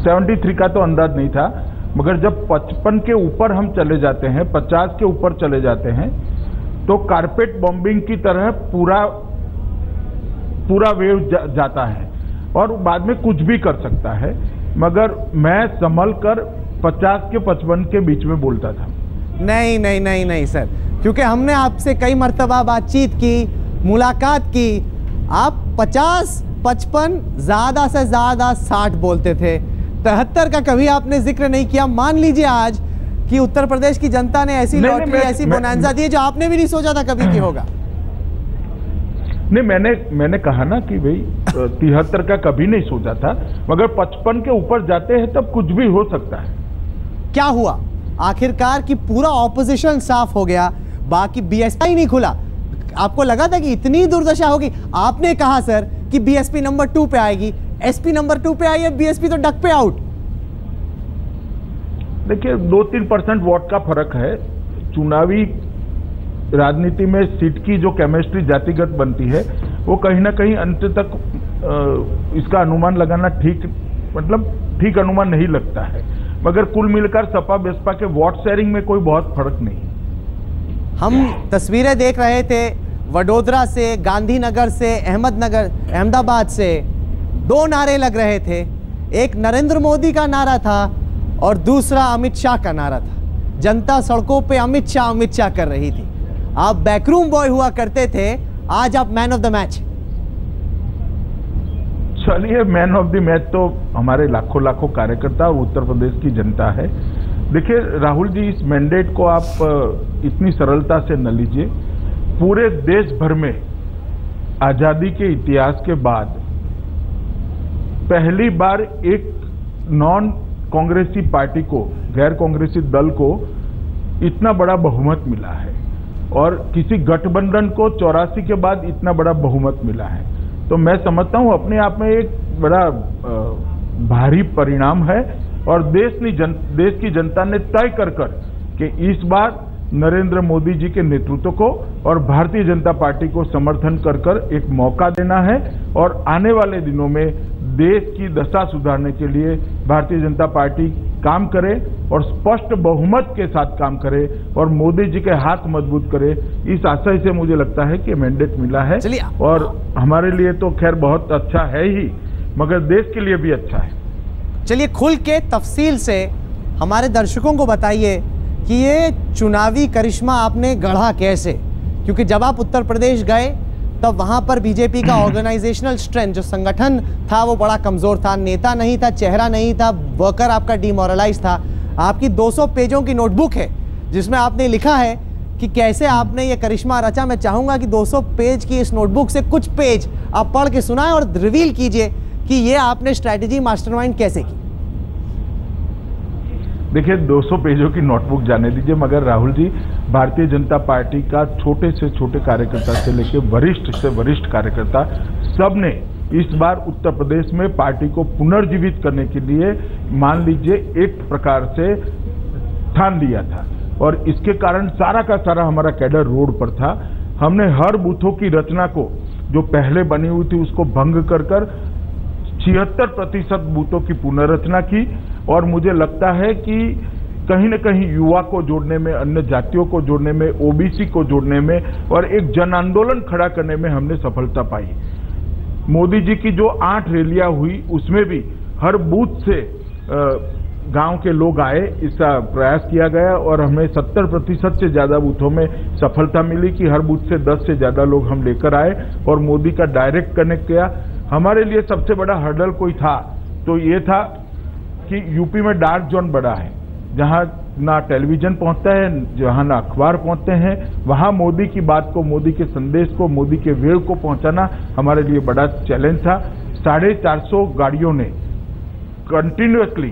73 का तो अंदाज नहीं था, मगर जब 55 के ऊपर हम चले जाते हैं, 50 के ऊपर चले जाते हैं, तो कारपेट बॉम्बिंग की तरह पूरा वेव जाता है और बाद में कुछ भी कर सकता है। मगर मैं संभल कर 50 के 55 के बीच में बोलता था। नहीं नहीं नहीं नहीं सर, क्योंकि हमने आपसे कई मर्तबा बातचीत की, मुलाकात की। आप 50, 55, ज्यादा से ज्यादा 60 बोलते थे। 73 का कभी आपने जिक्र नहीं किया। मान लीजिए आज कि उत्तर प्रदेश की जनता ने ऐसी लॉटरी, ऐसी बोनांजा दी है जो आपने भी नहीं सोचा था कभी कि होगा। नहीं, मैंने कहा ना कि भाई 73 का कभी नहीं सोचा था, मगर 55 के ऊपर जाते हैं तब कुछ भी हो सकता है। क्या हुआ आखिरकार कि पूरा ऑपोजिशन साफ हो गया, बाकी बीएसपी ही नहीं खुला। आपको लगा था कि इतनी दुर्दशा होगी? आपने कहा सर कि बीएसपी नंबर 2 पे आएगी, एसपी नंबर 2 पे आई है, बीएसपी तो डक पे आउट। देखिए 2-3% वोट का फर्क है। चुनावी राजनीति में सीट की जो केमिस्ट्री जातिगत बनती है वो कहीं ना कहीं अंत तक इसका अनुमान लगाना ठीक अनुमान नहीं लगता है। मगर कुल मिलकर सपा बसपा के वोट शेयरिंग में कोई बहुत फर्क नहीं। हम तस्वीरें देख रहे थे वडोदरा से, गांधीनगर से, अहमदाबाद से 2 नारे लग रहे थे। एक नरेंद्र मोदी का नारा था और दूसरा अमित शाह का नारा था। जनता सड़कों पे अमित शाह कर रही थी। आप बैकरूम बॉय हुआ करते थे, आज आप मैन ऑफ द मैच। चलिए, मैन ऑफ द मैच तो हमारे लाखों कार्यकर्ता और उत्तर प्रदेश की जनता है। देखिए राहुल जी, इस मैंडेट को आप इतनी सरलता से न लीजिए। पूरे देश भर में आजादी के इतिहास के बाद पहली बार एक नॉन कांग्रेसी पार्टी को, गैर कांग्रेसी दल को इतना बड़ा बहुमत मिला है और किसी गठबंधन को 84 के बाद इतना बड़ा बहुमत मिला है। तो मैं समझता हूं अपने आप में एक बड़ा भारी परिणाम है और देश की जनता ने तय कर कि इस बार नरेंद्र मोदी जी के नेतृत्व को और भारतीय जनता पार्टी को समर्थन कर एक मौका देना है और आने वाले दिनों में देश की दशा सुधारने के लिए भारतीय जनता पार्टी काम करे और स्पष्ट बहुमत के साथ काम करे और मोदी जी के हाथ मजबूत करे। इस आशय से मुझे लगता है कि मैंडेट मिला है और हमारे लिए तो खैर बहुत अच्छा है ही, मगर देश के लिए भी अच्छा है। चलिए खुल के तफसील से हमारे दर्शकों को बताइए कि ये चुनावी करिश्मा आपने गढ़ा कैसे, क्योंकि जब आप उत्तर प्रदेश गए तब वहां पर बीजेपी का ऑर्गेनाइजेशनल स्ट्रेंथ, जो संगठन था, वो बड़ा कमजोर था। नेता नहीं था, चेहरा नहीं था, वर्कर आपका डिमोरलाइज था। आपकी 200 पेजों की नोटबुक है जिसमें आपने लिखा है कि कैसे आपने ये करिश्मा रचा। मैं चाहूंगा कि 200 पेज की इस नोटबुक से कुछ पेज आप पढ़ के सुनाएं और रिवील कीजिए कि ये आपने स्ट्रैटेजी मास्टरमाइंड कैसे की। देखिए 200 पेजों की नोटबुक जाने दीजिए, मगर राहुल जी, भारतीय जनता पार्टी का छोटे से छोटे कार्यकर्ता से लेकर वरिष्ठ से वरिष्ठ कार्यकर्ता सब ने इस बार उत्तर प्रदेश में पार्टी को पुनर्जीवित करने के लिए मान लीजिए एक प्रकार से ठान लिया था और इसके कारण सारा का सारा हमारा कैडर रोड पर था। हमने हर बूथों की रचना को जो पहले बनी हुई थी उसको भंग कर 76% बूथों की पुनर्रचना की और मुझे लगता है कि कहीं न कहीं युवा को जोड़ने में, अन्य जातियों को जोड़ने में, ओबीसी को जोड़ने में और एक जन आंदोलन खड़ा करने में हमने सफलता पाई। मोदी जी की जो 8 रैलियां हुई उसमें भी हर बूथ से गांव के लोग आए, इसका प्रयास किया गया और हमें 70% से ज्यादा बूथों में सफलता मिली कि हर बूथ से 10 से ज्यादा लोग हम लेकर आए और मोदी का डायरेक्ट कनेक्ट किया। हमारे लिए सबसे बड़ा हर्डल कोई था तो ये था कि यूपी में डार्क जोन बड़ा है, जहां ना टेलीविजन पहुंचता है, जहां ना अखबार पहुंचते हैं, वहां मोदी की बात को, मोदी के संदेश को, मोदी के वेव को पहुंचाना हमारे लिए बड़ा चैलेंज था। 450 गाड़ियों ने कंटिन्यूअसली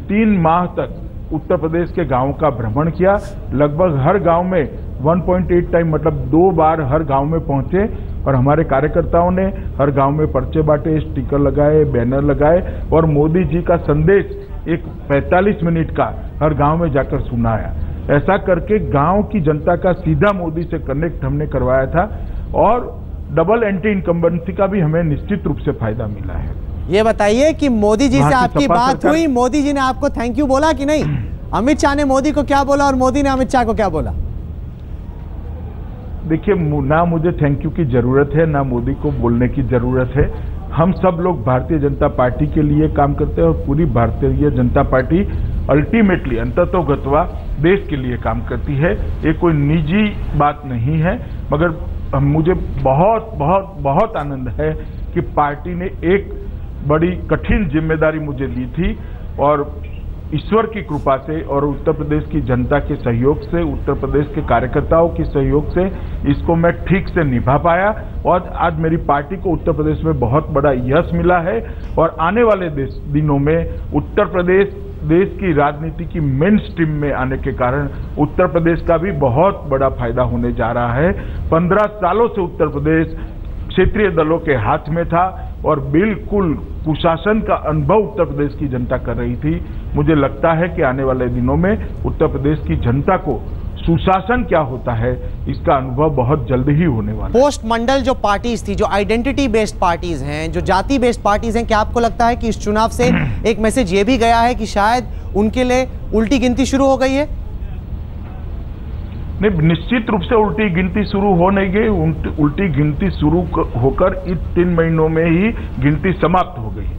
3 माह तक उत्तर प्रदेश के गांवों का भ्रमण किया। लगभग हर गांव में 1.8 टाइम, मतलब 2 बार हर गांव में पहुंचे और हमारे कार्यकर्ताओं ने हर गांव में पर्चे बांटे, स्टिकर लगाए, बैनर लगाए और मोदी जी का संदेश एक 45 मिनट का हर गांव में जाकर सुनाया। ऐसा करके गांव की जनता का सीधा मोदी से कनेक्ट हमने करवाया था और डबल एंटी इनकम्बेंसी का भी हमें निश्चित रूप से फायदा मिला है। ये बताइए कि मोदी जी से वहाँ की आपकी सपा बात सरकार- हुई, मोदी जी ने आपको थैंक यू बोला कि नहीं? अमित शाह ने मोदी को क्या बोला और मोदी ने अमित शाह को क्या बोला? देखिए, ना मुझे थैंक यू की जरूरत है, ना मोदी को बोलने की जरूरत है। हम सब लोग भारतीय जनता पार्टी के लिए काम करते हैं और पूरी भारतीय जनता पार्टी अल्टीमेटली अंततोगत्वा देश के लिए काम करती है। ये कोई निजी बात नहीं है, मगर मुझे बहुत बहुत बहुत आनंद है कि पार्टी ने एक बड़ी कठिन जिम्मेदारी मुझे दी थी और ईश्वर की कृपा से और उत्तर प्रदेश की जनता के सहयोग से, उत्तर प्रदेश के कार्यकर्ताओं के सहयोग से इसको मैं ठीक से निभा पाया और आज मेरी पार्टी को उत्तर प्रदेश में बहुत बड़ा यश मिला है। और आने वाले दिनों में उत्तर प्रदेश देश की राजनीति की मेन स्ट्रीम में आने के कारण उत्तर प्रदेश का भी बहुत बड़ा फायदा होने जा रहा है। 15 सालों से उत्तर प्रदेश क्षेत्रीय दलों के हाथ में था और बिल्कुल कुशासन का अनुभव उत्तर प्रदेश की जनता कर रही थी। मुझे लगता है कि आने वाले दिनों में उत्तर प्रदेश की जनता को सुशासन क्या होता है इसका अनुभव बहुत जल्द ही होने वाला है। पोस्ट मंडल जो पार्टीज थी, जो आइडेंटिटी बेस्ड पार्टीज हैं, जो जाति बेस्ड पार्टीज हैं, क्या आपको लगता है कि इस चुनाव से एक मैसेज ये भी गया है कि शायद उनके लिए उल्टी गिनती शुरू हो गई है? नहीं, निश्चित रूप से उल्टी गिनती शुरू हो नहीं गई। उल्टी गिनती शुरू होकर इस 3 महीनों में ही गिनती समाप्त हो गई।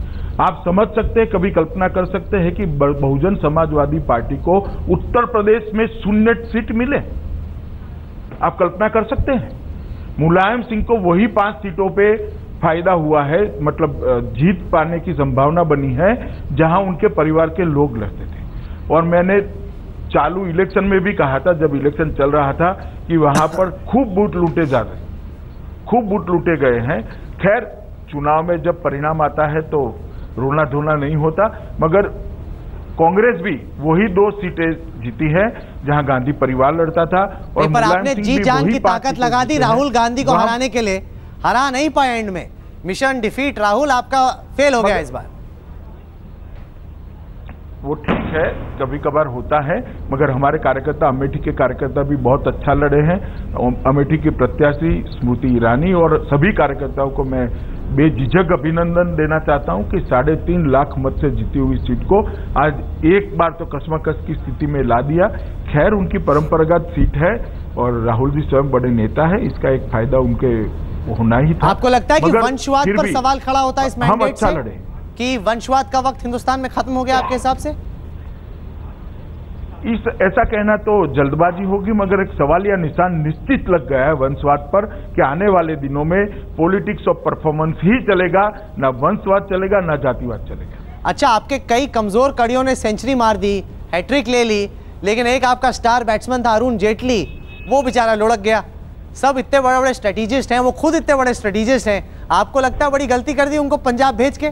आप समझ सकते हैं, कभी कल्पना कर सकते हैं कि बहुजन समाजवादी पार्टी को उत्तर प्रदेश में 0 सीट मिले? आप कल्पना कर सकते हैं? मुलायम सिंह को वही 5 सीटों पे फायदा हुआ है, मतलब जीत पाने की संभावना बनी है जहां उनके परिवार के लोग लड़ते थे। और मैंने चालू इलेक्शन में भी कहा था, जब इलेक्शन चल रहा था, कि वहां पर खूब वोट लूटे जा रहे, खूब वोट लूटे गए हैं। खैर, चुनाव में जब परिणाम आता है तो रोना धोना नहीं होता, मगर कांग्रेस भी वही 2 सीटें जीती है जहां गांधी परिवार लड़ता था। और पर आपने जी जान की ताकत लगा दी राहुल गांधी को हराने के लिए, हरा नहीं पाए एंड में। मिशन डिफीट राहुल आपका फेल हो गया इस बार। वो ठीक है, कभी कभार होता है, मगर हमारे कार्यकर्ता, अमेठी के कार्यकर्ता भी बहुत अच्छा लड़े हैं। अमेठी की प्रत्याशी स्मृति ईरानी और सभी कार्यकर्ताओं को मैं बेझिझक अभिनंदन देना चाहता हूं कि 3.5 लाख मत से जीती हुई सीट को आज एक बार तो कशमकश की स्थिति में ला दिया। खैर, उनकी परंपरागत सीट है और राहुल जी स्वयं बड़े नेता है, इसका एक फायदा उनके होना ही था। आपको लगता है कि वंशवाद पर सवाल खड़ा होता है इस मैंडेट हम अच्छा से? लड़े कि वंशवाद का वक्त हिंदुस्तान में खत्म हो गया आपके हिसाब से? ऐसा कहना तो जल्दबाजी होगी, मगर एक सवाल या निशान निश्चित लग गया है वंशवाद पर कि आने वाले दिनों में पॉलिटिक्स ऑफ परफॉर्मेंस ही चलेगा, ना वंशवाद चलेगा, ना जातिवाद चलेगा। अच्छा, आपके कई कमजोर कड़ियों ने सेंचुरी मार दी, हैट्रिक ले ली, लेकिन एक आपका स्टार बैट्समैन था अरुण जेटली, वो बेचारा लुढ़क गया। सब इतने बड़े बड़े स्ट्रेटेजिस्ट हैं, वो खुद इतने बड़े स्ट्रेटेजिस्ट हैं, आपको लगता है बड़ी गलती कर दी उनको पंजाब भेज के?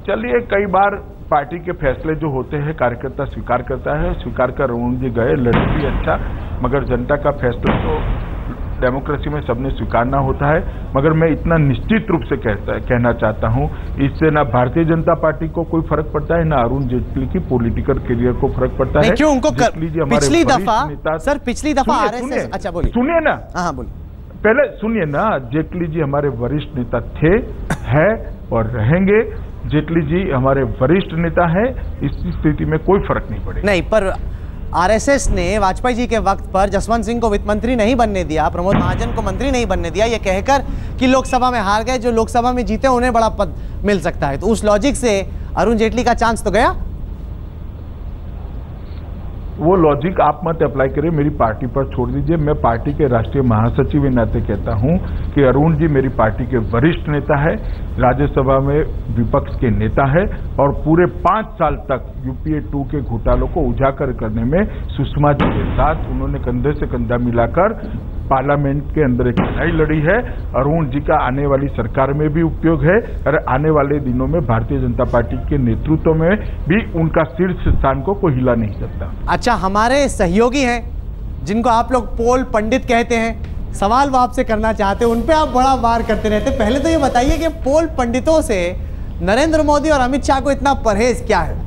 चलिए, कई बार पार्टी के फैसले जो होते हैं कार्यकर्ता स्वीकार करता है, स्वीकार कर अरुण जी गए, लड़े भी अच्छा, मगर जनता का फैसला तो डेमोक्रेसी में सबने स्वीकारना होता है। मगर मैं इतना निश्चित रूप से कहना चाहता हूं, इससे ना भारतीय जनता पार्टी को कोई फर्क पड़ता है, ना अरुण जेटली की पॉलिटिकल करियर को फरक पड़ता है। क्यों? उनको पिछली दफा आरएसएस, अच्छा बोलिए, सुनिए ना, हाँ बोलिए, पहले सुनिए ना, जेटली जी हमारे वरिष्ठ नेता थे, है और रहेंगे। जेटली जी हमारे वरिष्ठ नेता है, इस स्थिति में कोई फर्क नहीं पड़ेगा। नहीं, पर आरएसएस ने वाजपेयी जी के वक्त पर जसवंत सिंह को वित्त मंत्री नहीं बनने दिया, प्रमोद महाजन को मंत्री नहीं बनने दिया, ये कहकर कि लोकसभा में हार गए, जो लोकसभा में जीते उन्हें बड़ा पद मिल सकता है। तो उस लॉजिक से अरुण जेटली का चांस तो गया। वो लॉजिक आप मत अप्लाई करिए, मेरी पार्टी पर छोड़ दीजिए। मैं पार्टी के राष्ट्रीय महासचिव के नाते कहता हूं कि अरुण जी मेरी पार्टी के वरिष्ठ नेता है, राज्यसभा में विपक्ष के नेता है और पूरे 5 साल तक यूपीए 2 के घोटालों को उजागर करने में सुषमा जी के साथ उन्होंने कंधे से कंधा मिलाकर पार्लियामेंट के अंदर एक लड़ाई लड़ी है। अरुण जी का आने वाली सरकार में भी उपयोग है और आने वाले दिनों में भारतीय जनता पार्टी के नेतृत्व में भी उनका शीर्ष स्थान को कोई हिला नहीं सकता। अच्छा, हमारे सहयोगी हैं जिनको आप लोग पोल पंडित कहते हैं, सवाल वो आपसे करना चाहते हैं, उन पे आप बड़ा वार करते रहते। पहले तो ये बताइए कि पोल पंडितों से नरेंद्र मोदी और अमित शाह को इतना परहेज क्या है?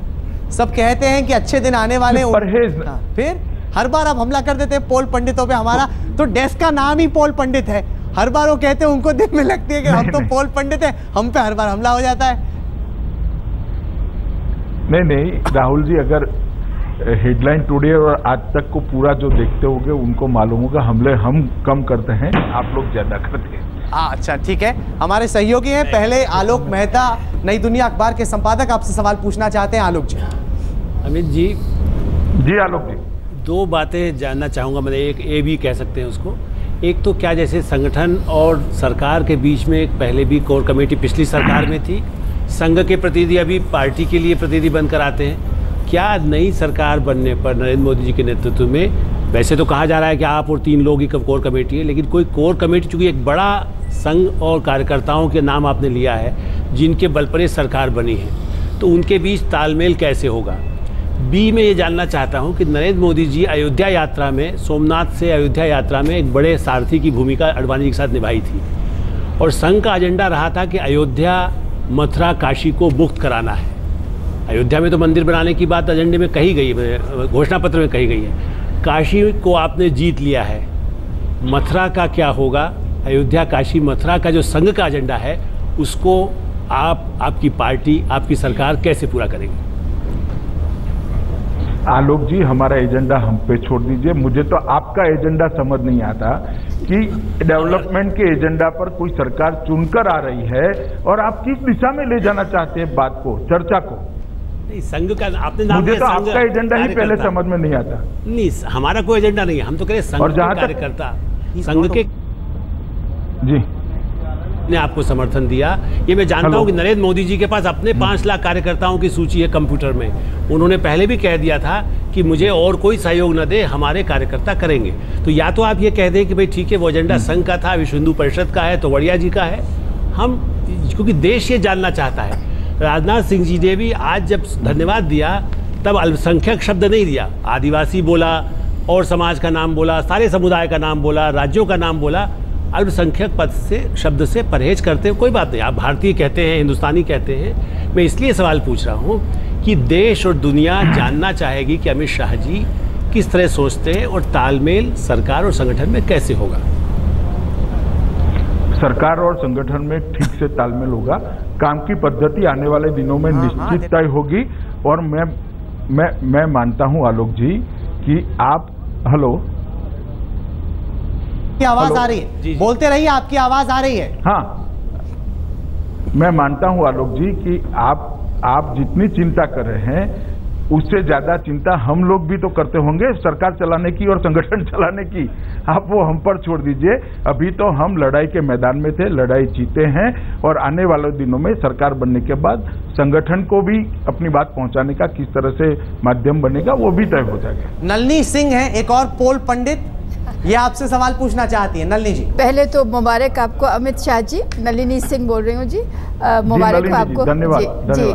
सब कहते हैं कि अच्छे दिन आने वाले। परहेज फिर हर बार आप हमला कर देते हैं पोल पंडितों पे। हमारा तो डेस्क का नाम ही पोल पंडित है, हर बार वो कहते हैं उनको दिल में लगती है कि हम तो पोल पंडित हैं, हम पे हर बार हमला हो जाता है। नहीं राहुल जी, अगर हेडलाइन टुडे और आज तक को पूरा जो देखते होंगे उनको मालूम होगा हमले हम कम करते हैं, आप लोग ज्यादा करते हैं। अच्छा ठीक है, हमारे सहयोगी हैं पहले आलोक मेहता, नई दुनिया अखबार के संपादक, आपसे सवाल पूछना चाहते हैं। आलोक जी। अमित जी। जी आलोक जी, दो बातें जानना चाहूँगा, मतलब एक ये भी कह सकते हैं उसको। एक तो क्या जैसे संगठन और सरकार के बीच में पहले भी कोर कमेटी पिछली सरकार में थी, संघ के प्रतिनिधि अभी पार्टी के लिए प्रतिनिधि बनकर आते हैं, क्या नई सरकार बनने पर नरेंद्र मोदी जी के नेतृत्व में, वैसे तो कहा जा रहा है कि आप और 3 लोग ही कोर कमेटी है, लेकिन कोई कोर कमेटी, चूँकि एक बड़ा संघ और कार्यकर्ताओं के नाम आपने लिया है जिनके बल पर ये सरकार बनी है, तो उनके बीच तालमेल कैसे होगा। बी में ये जानना चाहता हूँ कि नरेंद्र मोदी जी अयोध्या यात्रा में, सोमनाथ से अयोध्या यात्रा में एक बड़े सारथी की भूमिका आडवाणी जी के साथ निभाई थी, और संघ का एजेंडा रहा था कि अयोध्या, मथुरा, काशी को मुक्त कराना है। अयोध्या में तो मंदिर बनाने की बात एजेंडे में कही गई है, घोषणा पत्र में कही गई है। काशी को आपने जीत लिया है, मथुरा का क्या होगा। अयोध्या, काशी, मथुरा का जो संघ का एजेंडा है उसको आपकी पार्टी, आपकी सरकार कैसे पूरा करेगी। आलोक जी, हमारा एजेंडा हम पे छोड़ दीजिए। मुझे तो आपका एजेंडा समझ नहीं आता कि डेवलपमेंट के एजेंडा पर कोई सरकार चुनकर आ रही है और आप किस दिशा में ले जाना चाहते हैं बात को, चर्चा को। नहीं, संघ का आपने नाम, मुझे तो आपका एजेंडा ही पहले समझ में नहीं आता। नहीं, हमारा कोई एजेंडा नहीं है, हम तो कह रहे संघ के कार्यकर्ता, संघ के जी ने आपको समर्थन दिया। ये मैं जानता हूं कि नरेंद्र मोदी जी के पास अपने 5 लाख कार्यकर्ताओं की सूची है कंप्यूटर में। उन्होंने पहले भी कह दिया था कि मुझे और कोई सहयोग न दे, हमारे कार्यकर्ता करेंगे। तो या तो आप ये कह दें कि भाई ठीक है, वो एजेंडा संघ का था, विश्व हिंदू परिषद का है, तो वड़िया जी का है। हम, क्योंकि देश ये जानना चाहता है। राजनाथ सिंह जी ने भी आज जब धन्यवाद दिया तब अल्पसंख्यक शब्द नहीं दिया, आदिवासी बोला और समाज का नाम बोला, सारे समुदाय का नाम बोला, राज्यों का नाम बोला। अल्पसंख्यक पद से, शब्द से परहेज करते हैं, कोई बात नहीं, आप भारतीय कहते हैं, हिंदुस्तानी कहते हैं। मैं इसलिए सवाल पूछ रहा हूँ कि देश और दुनिया जानना चाहेगी कि अमित शाह जी किस तरह सोचते हैं और तालमेल सरकार और संगठन में कैसे होगा। सरकार और संगठन में ठीक से तालमेल होगा, काम की पद्धति आने वाले दिनों में निश्चित तय होगी। और मैं मानता हूं आलोक जी कि आप, हेलो, की आवाज आ रही है, जी। बोलते रहिए, आपकी आवाज आ रही है। हाँ, मैं मानता हूं आलोक जी कि आप जितनी चिंता कर रहे हैं उससे ज्यादा चिंता हम लोग भी तो करते होंगे सरकार चलाने की और संगठन चलाने की। आप वो हम पर छोड़ दीजिए। अभी तो हम लड़ाई के मैदान में थे, लड़ाई जीते हैं, और आने वाले दिनों में सरकार बनने के बाद संगठन को भी अपनी बात पहुंचाने का किस तरह से माध्यम बनेगा वो भी तय हो जाएगा। नलिनी सिंह है एक और पोल पंडित, ये आपसे सवाल पूछना चाहती है। नलिनी जी। पहले तो मुबारक आपको अमित शाह जी, नलिनी सिंह बोल रही हूँ जी, मुबारक आपको। धन्यवाद जी,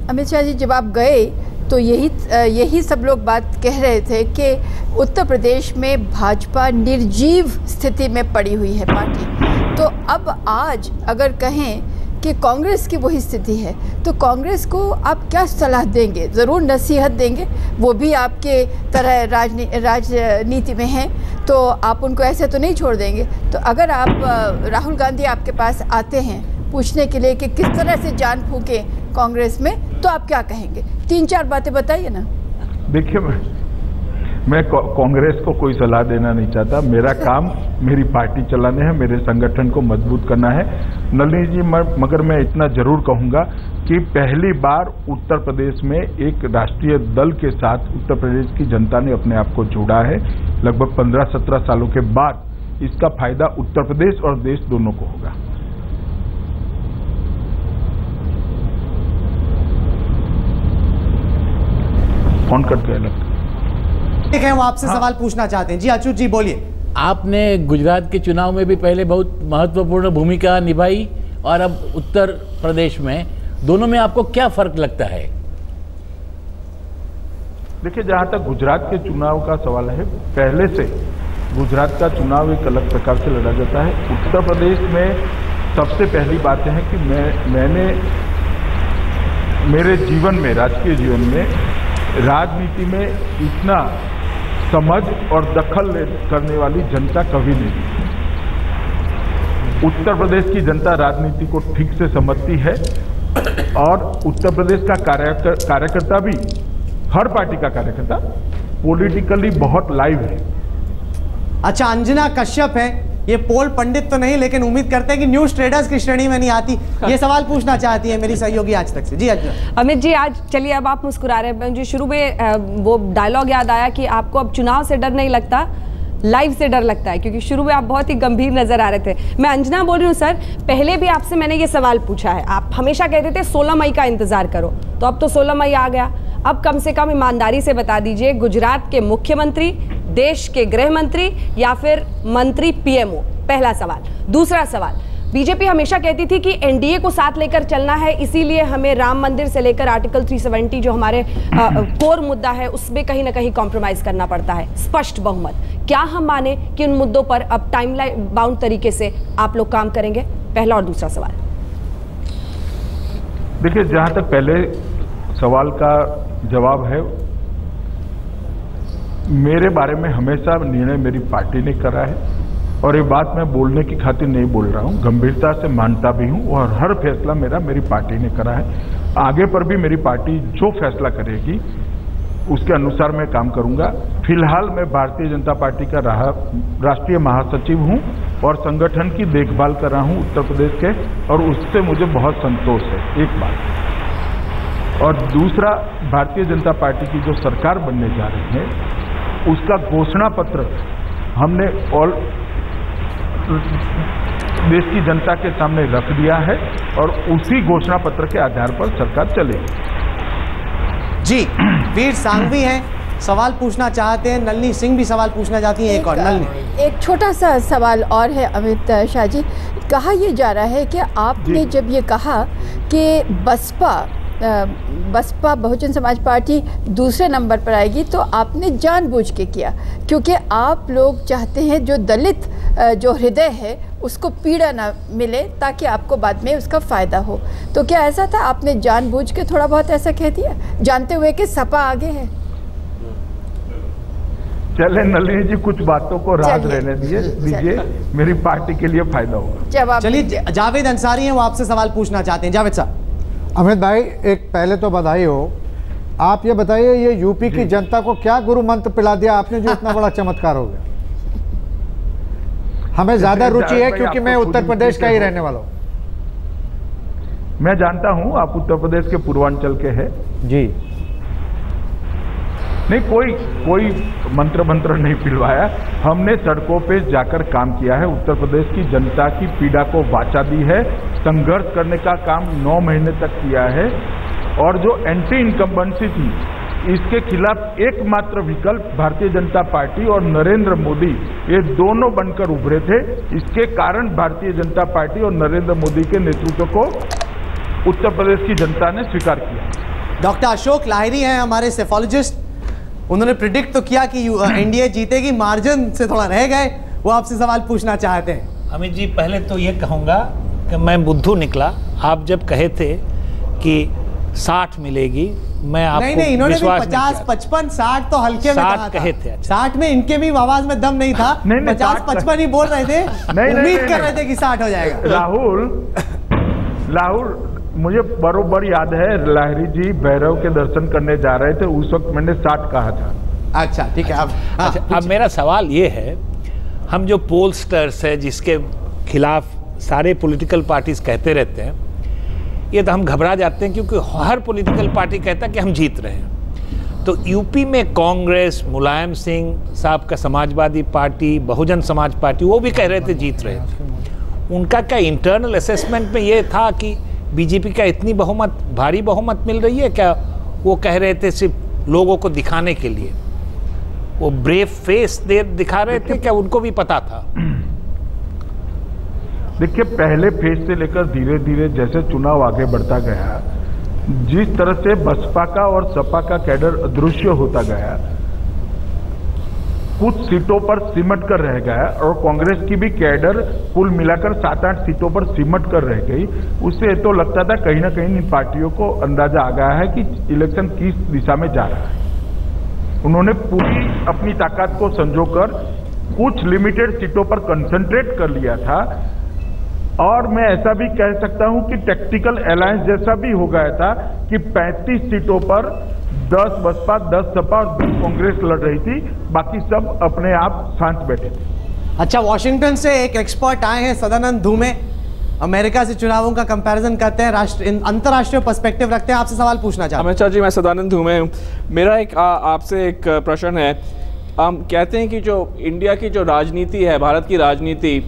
अमित शाह जी, जब आप गए तो यही सब लोग बात कह रहे थे कि उत्तर प्रदेश में भाजपा निर्जीव स्थिति में पड़ी हुई है पार्टी। तो अब आज अगर कहें कि कांग्रेस की वही स्थिति है, तो कांग्रेस को आप क्या सलाह देंगे? ज़रूर नसीहत देंगे, वो भी आपके तरह राजनीति में हैं, तो आप उनको ऐसे तो नहीं छोड़ देंगे। तो अगर आप राहुल गांधी आपके पास आते हैं पूछने के लिए कि किस तरह से जान फूके कांग्रेस में, तो आप क्या कहेंगे? 3-4 बातें बताइए ना। देखिए, मैं कांग्रेस को कोई सलाह देना नहीं चाहता। मेरा काम मेरी पार्टी चलाने है, मेरे संगठन को मजबूत करना है। नलिनी जी, मगर मैं इतना जरूर कहूंगा कि पहली बार उत्तर प्रदेश में एक राष्ट्रीय दल के साथ उत्तर प्रदेश की जनता ने अपने आप को जोड़ा है। लगभग 15-17 सालों के बाद इसका फायदा उत्तर प्रदेश और देश दोनों को होगा। फोन करके लगता ठीक है, वो आपसे सवाल पूछना चाहते हैं। जी अच्युत जी बोलिए। आपने गुजरात के चुनाव में भी पहले बहुत महत्वपूर्ण भूमिका निभाई और अब उत्तर प्रदेश में, दोनों में आपको क्या फर्क लगता है? देखिए, जहां तक गुजरात के चुनाव का सवाल है, पहले से गुजरात का चुनाव एक अलग प्रकार से लड़ा जाता है। उत्तर प्रदेश में सबसे पहली बात है कि मैंने मेरे जीवन में, राजकीय जीवन में, राजनीति में इतना समझ और दखल करने वाली जनता कभी नहीं थी। उत्तर प्रदेश की जनता राजनीति को ठीक से समझती है और उत्तर प्रदेश का कार्यकर्ता भी, हर पार्टी का कार्यकर्ता पॉलिटिकली बहुत लाइव है। अच्छा, अंजना कश्यप है, ये पोल पंडित तो नहीं, लेकिन उम्मीद करते हैं कि न्यूज ट्रेडर्स की श्रेणी में नहीं आती, ये सवाल पूछना चाहती है मेरी सहयोगी आज तक से। जी अंजना। अमित जी, आज चलिए अब आप मुस्कुरा रहे हैं, मुझे शुरू में वो डायलॉग याद आया कि आपको अब चुनाव से डर नहीं लगता, लाइव से डर लगता है, क्योंकि शुरू में आप बहुत ही गंभीर नजर आ रहे थे। मैं अंजना बोल रही हूँ सर, पहले भी आपसे मैंने ये सवाल पूछा है, आप हमेशा कहते थे 16 मई का इंतजार करो, तो अब तो 16 मई आ गया, अब कम से कम ईमानदारी से बता दीजिए, गुजरात के मुख्यमंत्री, देश के गृह मंत्री या फिर मंत्री पीएमओ? पहला सवाल। दूसरा सवाल, बीजेपी हमेशा कहती थी कि एनडीए को साथ लेकर चलना है, इसीलिए हमें राम मंदिर से लेकर आर्टिकल 370 जो हमारे कोर मुद्दा है उसमें कहीं ना कहीं कॉम्प्रोमाइज करना पड़ता है, स्पष्ट बहुमत। क्या हम माने कि उन मुद्दों पर अब टाइमलाइन बाउंड तरीके से आप लोग काम करेंगे? पहला और दूसरा सवाल। देखिए, जहां तक पहले सवाल का जवाब है, मेरे बारे में हमेशा निर्णय मेरी पार्टी ने करा है और ये बात मैं बोलने की खातिर नहीं बोल रहा हूँ, गंभीरता से मानता भी हूँ और हर फैसला मेरी पार्टी ने करा है। आगे पर भी मेरी पार्टी जो फैसला करेगी उसके अनुसार मैं काम करूंगा। फिलहाल मैं भारतीय जनता पार्टी का राष्ट्रीय महासचिव हूँ और संगठन की देखभाल कर रहा हूँ उत्तर प्रदेश के, और उससे मुझे बहुत संतोष है, एक बात। और दूसरा, भारतीय जनता पार्टी की जो सरकार बनने जा रही है उसका घोषणा पत्र हमने ऑल देश की जनता के सामने रख दिया है और उसी घोषणा पत्र के आधार पर सरकार चलेगी। जी, वीर सांघवी हैं, सवाल पूछना चाहते हैं। नलिनी सिंह भी सवाल पूछना चाहती हैं। एक और नलिनी। एक छोटा सा सवाल और है अमित शाह जी, कहा यह जा रहा है कि आपने जब ये कहा कि बसपा बहुजन समाज पार्टी दूसरे नंबर पर आएगी, तो आपने जानबूझ के किया, क्योंकि आप लोग चाहते हैं जो दलित जो हृदय है उसको पीड़ा ना मिले, ताकि आपको बाद में उसका फ़ायदा हो। तो क्या ऐसा था, आपने जानबूझ के थोड़ा बहुत ऐसा कह दिया, जानते हुए कि सपा आगे है? चले नलिनी जी, कुछ बातों को राज रहने दीजिए, मेरी पार्टी के लिए फायदा होगा। जवाब चलिए, जावेद अंसारी हैं, वो आपसे सवाल पूछना चाहते हैं। जावेद साहब। अमित भाई, एक पहले तो बधाई हो। आप ये बताइए, ये यूपी की जनता को क्या गुरु मंत्र पिला दिया आपने जो इतना बड़ा चमत्कार हो गया? हमें ज्यादा रुचि है क्योंकि मैं उत्तर प्रदेश का ही रहने वाला हूँ। मैं जानता हूँ आप उत्तर प्रदेश के पूर्वांचल के हैं जी। नहीं, कोई मंत्र नहीं पिलवाया, हमने सड़कों पे जाकर काम किया है, उत्तर प्रदेश की जनता की पीड़ा को वाचा दी है, संघर्ष करने का काम 9 महीने तक किया है, और जो एंटी इनकम्बेंसी थी इसके खिलाफ एकमात्र विकल्प भारतीय जनता पार्टी और नरेंद्र मोदी, ये दोनों बनकर उभरे थे। इसके कारण भारतीय जनता पार्टी और नरेंद्र मोदी के नेतृत्व को उत्तर प्रदेश की जनता ने स्वीकार किया। डॉक्टर अशोक लाहिरी हैं हमारे सेफोलॉजिस्ट, उन्होंने प्रिडिक्ट तो किया कि एनडीए जीतेगी, मार्जिन से थोड़ा रह गए, वो आपसे सवाल पूछना चाहते हैं। अमित जी, पहले तो ये कहूँगा कि मैं बुद्धू निकला। आप जब कहे थे कि 60 मिलेगी, मैं आपको नहीं, इन्होंने भी 50, 55, 60 तो हल्के में कहा था। 60 कहे थे। 60 में इनके भी आवाज में दम नहीं था, 50, 55 ही बोल रहे थे, उम्मीद कर रहे थे कि 60 हो जाएगा। राहुल, मुझे बरोबर याद है, लाहिरी जी भैरव के दर्शन करने जा रहे थे, उस वक्त मैंने 60 कहा था। अच्छा, ठीक है। अब मेरा सवाल ये है, हम जो पोलस्टर्स है जिसके खिलाफ सारे पॉलिटिकल पार्टीज कहते रहते हैं, ये तो हम घबरा जाते हैं क्योंकि हर पॉलिटिकल पार्टी कहता है कि हम जीत रहे हैं। तो यूपी में कांग्रेस, मुलायम सिंह साहब का समाजवादी पार्टी, बहुजन समाज पार्टी, वो भी कह रहे थे जीत रहे थे। उनका क्या इंटरनल असेसमेंट में ये था कि बीजेपी का इतनी भारी बहुमत मिल रही है क्या? वो कह रहे थे सिर्फ लोगों को दिखाने के लिए, वो ब्रेव फेस दिखा रहे थे क्या? उनको भी पता था? देखिए, पहले फेज से लेकर धीरे धीरे जैसे चुनाव आगे बढ़ता गया, जिस तरह से बसपा का और सपा का कैडर अदृश्य होता गया, कुछ सीटों पर सिमट कर रह गया, और कांग्रेस की भी कैडर कुल मिलाकर 7-8 सीटों पर सिमट कर रह गई, उससे तो लगता था कहीं ना कहीं इन पार्टियों को अंदाजा आ गया है कि इलेक्शन किस दिशा में जा रहा है। उन्होंने पूरी अपनी ताकत को संजोकर कुछ लिमिटेड सीटों पर कंसंट्रेट कर लिया था, और मैं ऐसा भी कह सकता हूं कि टैक्टिकल अलायंस जैसा भी हो गया था कि 35 सीटों पर 10 बसपा, 10 सपा और 10 कांग्रेस लड़ रही थी, बाकी सब अपने आप शांत बैठे थे। अच्छा, वॉशिंगटन से एक एक्सपर्ट आए हैं सदानंद धूमे, अमेरिका से चुनावों का कंपैरिजन करते हैं, अंतर्राष्ट्रीय पर्सपेक्टिव रखते हैं। आपसे सवाल पूछना चाहते हैं। अमित शाह जी, मैं सदानंद धूमे हूँ। मेरा एक आपसे एक प्रश्न है। हम कहते हैं कि जो इंडिया की जो राजनीति है, भारत की राजनीति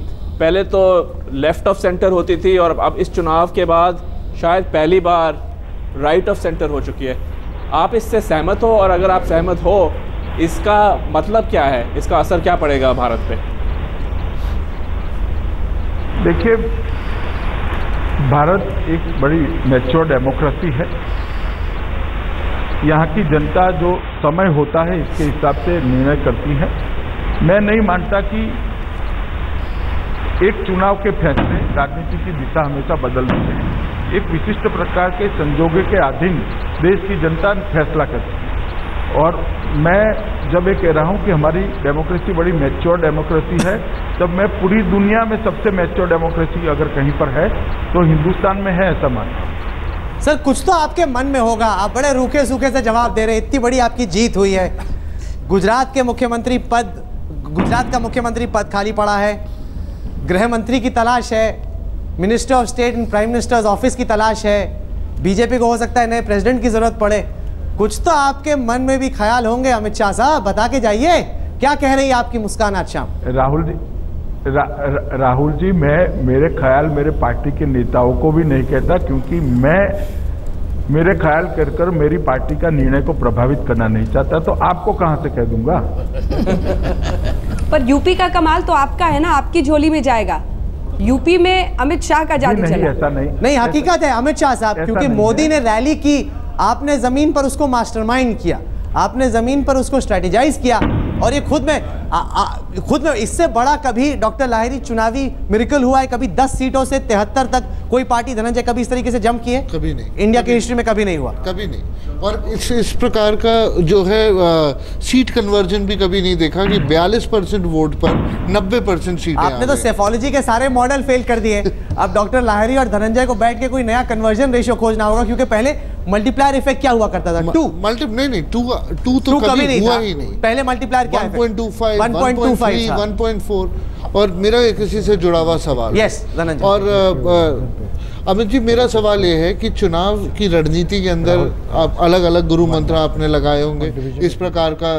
पहले तो लेफ्ट ऑफ सेंटर होती थी और अब इस चुनाव के बाद शायद पहली बार राइट ऑफ सेंटर हो चुकी है। आप इससे सहमत हो, और अगर आप सहमत हो इसका मतलब क्या है, इसका असर क्या पड़ेगा भारत पे? देखिए, भारत एक बड़ी मैच्योर डेमोक्रेसी है। यहाँ की जनता जो समय होता है इसके हिसाब से निर्णय करती है। मैं नहीं मानता कि एक चुनाव के फैसले राजनीति की दिशा हमेशा बदल देते हैं। एक विशिष्ट प्रकार के संजोगों के अधीन देश की जनता फैसला करती है। और मैं जब ये कह रहा हूँ कि हमारी डेमोक्रेसी बड़ी मैच्योर डेमोक्रेसी है, तब मैं पूरी दुनिया में सबसे मैच्योर डेमोक्रेसी अगर कहीं पर है तो हिंदुस्तान में है, ऐसा मानता हूँ। सर, कुछ तो आपके मन में होगा, आप बड़े रूखे सूखे से जवाब दे रहे हैं। इतनी बड़ी आपकी जीत हुई है, गुजरात का मुख्यमंत्री पद खाली पड़ा है, गृह मंत्री की तलाश है, minister of state and prime minister's office की तलाश है, बीजेपी को हो सकता है नए प्रेसिडेंट की जरूरत पड़े। कुछ तो आपके मन में भी ख्याल होंगे। अमित शाह साहब, बता के जाइए, क्या कह रही है आपकी मुस्कान आज शाम? राहुल जी, मैं मेरे ख्याल मेरे पार्टी के नेताओं को भी नहीं कहता, क्योंकि मैं मेरे ख्याल कर मेरी पार्टी का निर्णय को प्रभावित करना नहीं चाहता, तो आपको कहां से कह दूंगा। पर यूपी का कमाल तो आपका है ना, आपकी झोली में जाएगा। यूपी में अमित शाह का जादू चला। ऐसा नहीं, हकीकत है अमित शाह साहब, क्योंकि मोदी ने रैली की, आपने जमीन पर उसको मास्टरमाइंड किया, आपने जमीन पर उसको स्ट्रेटेजाइज किया, और ये खुद में इससे बड़ा कभी डॉक्टर लाहिरी चुनावी मिरेकल हुआ है? कभी 10 सीटों से 73 तक कोई पार्टी, धनंजय, कभी इस तरीके से जंप की है? कभी नहीं, इंडिया की हिस्ट्री में कभी नहीं हुआ, कभी नहीं। और इस प्रकार का जो है सीट कन्वर्जन भी कभी नहीं देखा कि 42% वोट पर 90% सीटें। आपने तो सेफोलॉजी के सारे मॉडल फेल कर दिए। अब डॉक्टर लाहिरी और धनंजय को बैठ के कोई नया कन्वर्जन रेशियो खोजना होगा, क्योंकि पहले मल्टीप्लायर इफेक्ट क्या हुआ करता था? 2 तो कभी नहीं हुआ ही नहीं। पहले मल्टीप्लायर क्या 1.25, 1.3, 1.4। और मेरा किसी से जुड़ा हुआ सवाल, यस धनंजय। और अमित जी, मेरा सवाल ये है कि चुनाव की रणनीति के अंदर आप अलग अलग गुरु मंत्र आपने लगाए होंगे, इस प्रकार का